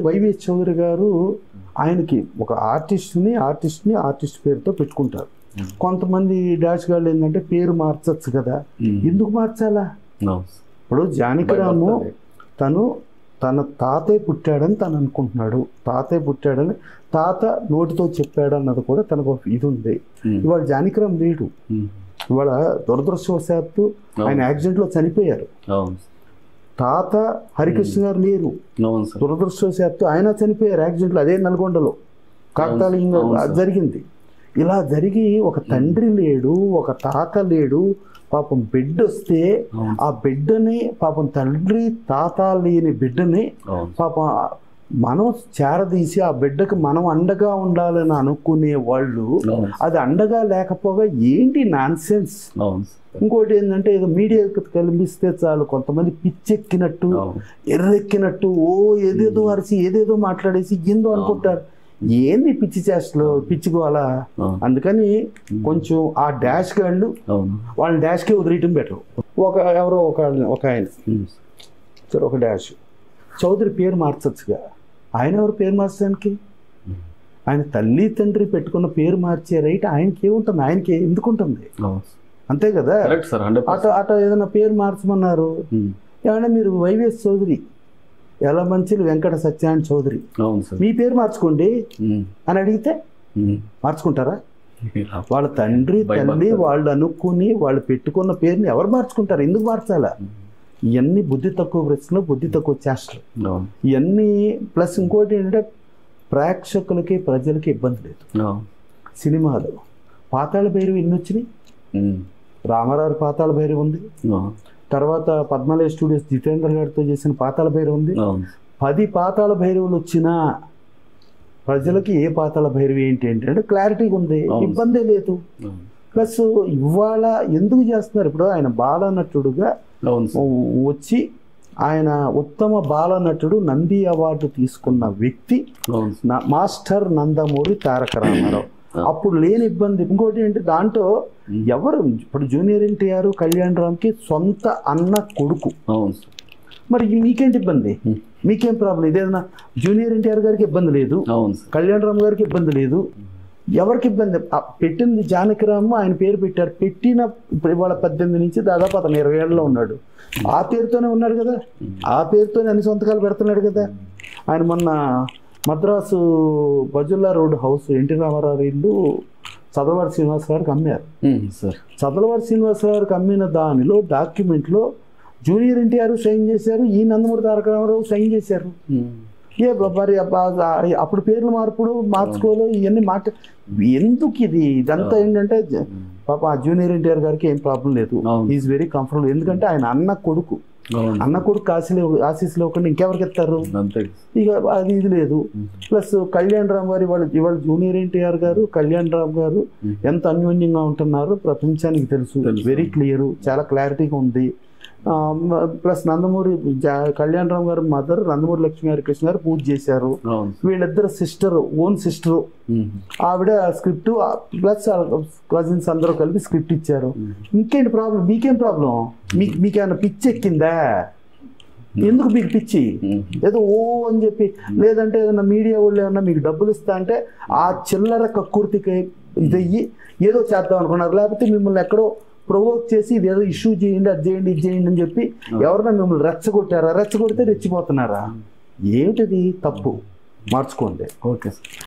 YVS Chowdary గారు ఆయనకి ఒక ఆర్టిస్ట్ పేరుతో పెట్టుకుంటారు. కొంతమంది డాష్ గాళ్ళు ఏంటంటే పేరు మార్చచ్చు కదా, ఎందుకు మార్చాలా? ఇప్పుడు జానకిరాము తన తాతయ్య పుట్టాడని తను అనుకుంటున్నాడు, తాతయ్య పుట్టాడని తాత నోటితో చెప్పాడు అన్నది కూడా తనకు ఇది ఉంది. ఇవాళ జానకిరామ్ లేడు, ఇవాళ దురదృష్టవశాత్తు ఆయన యాక్సిడెంట్లో చనిపోయారు. తాత హరికృష్ణ గారు లేరు, దురదృష్టవశాత్తు ఆయన చనిపోయారు యాక్సిడెంట్లో, అదే నల్గొండలో కాకతాళీయంగా జరిగింది. ఇలా జరిగి ఒక తండ్రి లేడు, ఒక తాత లేడు, పాపం బిడ్డ వస్తే ఆ బిడ్డని పాపం తండ్రి తాత లేని బిడ్డని పాపం మనం చేరదీసి ఆ బిడ్డకు మనం అండగా ఉండాలని అనుకునే వాళ్ళు అది అండగా లేకపోగా ఏంటి నాన్సెన్స్. ఇంకోటి ఏంటంటే ఏదో మీడియాకి కనిపిస్తే చాలు కొంతమంది పిచ్చెక్కినట్టు ఎర్రెక్కినట్టు ఏదేదో అరిచి ఏదేదో మాట్లాడేసి ఏందో అనుకుంటారు. ఏంది పిచ్చి చేష్టలు పిచ్చికోవాలా? అందుకని కొంచెం ఆ డాష్ గాళ్ళు వాళ్ళని డాష్కే వదిలేయటం బెటర్. ఎవరో ఒక ఆయన సరే ఒక డాష్ చౌదరి పేరు మార్చచ్చుగా, ఆయన ఎవరు పేరు మార్చడానికి? ఆయన తల్లి తండ్రి పెట్టుకున్న పేరు మార్చే రైట్ ఆయనకి ఏముంటుంది? ఆయనకి ఎందుకు ఉంటుంది? అంతే కదా. అట ఏదైనా పేరు మార్చమన్నారు, ఏమన్నా మీరు వైవిఎస్ చౌదరి యలమంచిలి వెంకట సత్యనారాయణ చౌదరి మీ పేరు మార్చుకోండి అని అడిగితే మార్చుకుంటారా? వాళ్ళ తండ్రి తల్లి వాళ్ళు అనుకుని వాళ్ళు పెట్టుకున్న పేరుని ఎవరు మార్చుకుంటారు? ఎందుకు మార్చాలా? ఇవన్నీ బుద్ధి తక్కువ ప్రశ్నలు, బుద్ధి తక్కువ చేష్టలు ఇవన్నీ. ప్లస్ ఇంకోటి ఏంటంటే ప్రేక్షకులకి ప్రజలకి ఇబ్బంది లేదు. సినిమాలు పాతాళ భైరవి ఎన్ని వచ్చినాయి? రామారావు పాతాళ భైరవి ఉంది, తర్వాత పద్మలయ స్టూడియోస్ జితేంద్ర గారితో చేసిన పాతాళ భైరవి ఉంది. 10 పాతాళ భైరవులు వచ్చినా ప్రజలకి ఏ పాతాళ భైరవి ఏంటి అంటే క్లారిటీగా ఉంది, ఇబ్బందే లేదు. ప్లస్ ఇవాళ ఎందుకు చేస్తున్నారు? ఇప్పుడు ఆయన బాలనటుడుగా వచ్చి ఆయన ఉత్తమ బాలనటుడు నంది అవార్డు తీసుకున్న వ్యక్తి మాస్టర్ నందమూరి తారక రామారావు. అప్పుడు లేని ఇబ్బంది. ఇంకోటి ఏంటి దాంట్లో ఎవరు ఇప్పుడు జూనియర్ ఎన్టీఆర్ కళ్యాణ్ రామ్కి సొంత అన్న కొడుకు, మరి మీకేంటి ఇబ్బంది? మీకేం ప్రాబ్లం? ఇదేదన్నా జూనియర్ ఎన్టీఆర్ గారికి ఇబ్బంది లేదు, కళ్యాణ్ రామ్ గారికి ఇబ్బంది లేదు, ఎవరికి ఇబ్బంది? పెట్టింది జానకిరాము, ఆయన పేరు పెట్టారు. పెట్టిన ఇప్పుడు ఇవాళ 18 నుంచి దాదాపు అతను 20 ఏళ్ళలో ఉన్నాడు, ఆ పేరుతోనే ఉన్నాడు కదా, ఆ పేరుతోనే అన్ని సొంతకాలు పెడుతున్నాడు కదా. ఆయన మొన్న మద్రాసు బజుల్లా రోడ్ హౌస్ ఎన్టీ రామారావు ఇల్లు చదలవాడి శ్రీనివాస గారికి అమ్మారు. చదలవాడి శ్రీనివాస గారికి అమ్మిన దానిలో డాక్యుమెంట్లో జూనియర్ ఎన్టీఆర్ సైన్ చేశారు, ఈ నందమూరి తారక రామారావు సైన్ చేశారు. మరి అప్పుడు పేర్లు మార్చుకోలే ఇవన్నీ ఎందుకు ఇది? ఇదంతా ఏంటంటే పాప జూనియర్ ఎన్టీఆర్ గారికి ఏం ప్రాబ్లం లేదు, ఈజ్ వెరీ కంఫర్టబుల్. ఎందుకంటే ఆయన అన్న కొడుకు ఆశీస్సులు ఇవ్వకుండా ఇంకెవరికి ఇస్తారు? ఇక అది ఇది లేదు. ప్లస్ కళ్యాణ్ రామ్ గారు ఇవాళ జూనియర్ ఎన్టీఆర్ గారు కళ్యాణ్ రామ్ గారు ఎంత అన్యోన్యంగా ఉంటున్నారో ప్రపంచానికి తెలుసు, వెరీ క్లియర్, చాలా క్లారిటీగా ఉంది. ప్లస్ నందమూరి కళ్యాణ్ రామ్ గారు మదర్ నందమూరి లక్ష్మీ హరికృష్ణ గారు పూజ చేశారు. వీళ్ళిద్దరు ఓన్ సిస్టర్, ఆవిడ స్క్రిప్ట్ ప్లస్ కజిన్స్ అందరూ కలిపి స్క్రిప్ట్ ఇచ్చారు. ఇంకేంటి ప్రాబ్లం? మీకేం ప్రాబ్లం? మీకేమైనా పిచ్చి ఎక్కిందా? ఎందుకు మీకు పిచ్చి? ఏదో అని చెప్పి లేదంటే ఏదైనా మీడియా వాళ్ళు ఏమన్నా మీకు డబ్బులు ఇస్తా అంటే ఆ చిల్లర కక్కుర్తికి ఇదయ్యి ఏదో చేద్దాం అనుకున్నారు. లేకపోతే మిమ్మల్ని ఎక్కడో ప్రొవోక్ చేసి ఇది ఏదో ఇష్యూ చేయండి, అది చేయండి, ఇది చేయండి అని చెప్పి ఎవరైనా మిమ్మల్ని రెచ్చగొట్టారా? రెచ్చగొడితే రెచ్చిపోతున్నారా? ఏమిటిది? తప్పు, మార్చుకోండి. Okay sir.